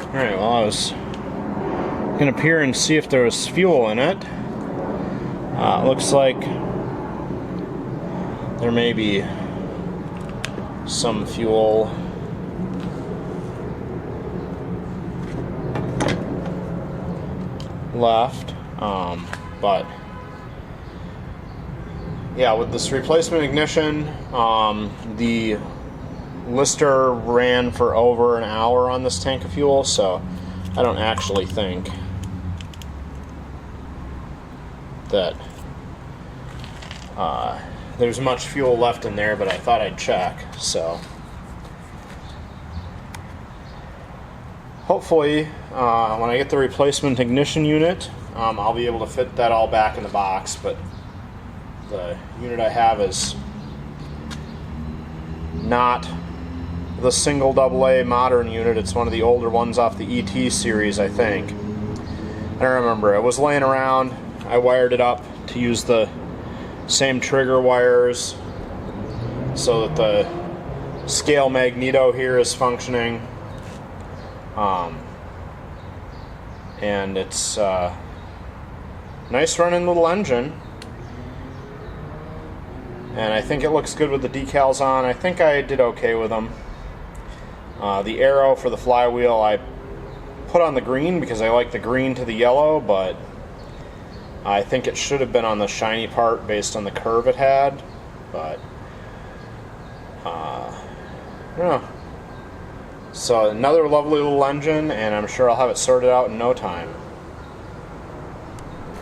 Alright, well, I was gonna peer and see if there was fuel in it. Looks like there may be some fuel left, but yeah, with this replacement ignition, the lister ran for over an hour on this tank of fuel, so I don't actually think that there's much fuel left in there, but I thought I'd check. So hopefully when I get the replacement ignition unit, I'll be able to fit that all back in the box, but the unit I have is not the single AA modern unit. It's one of the older ones off the ET series, I think. I don't remember. It was laying around. I wired it up to use the same trigger wires so that the scale magneto here is functioning. And it's a nice running little engine. And I think it looks good with the decals on. I think I did okay with them. The arrow for the flywheel I put on the green because I like the green to the yellow, but I think it should have been on the shiny part based on the curve it had. But I don't know. So another lovely little engine, and I'm sure I'll have it sorted out in no time.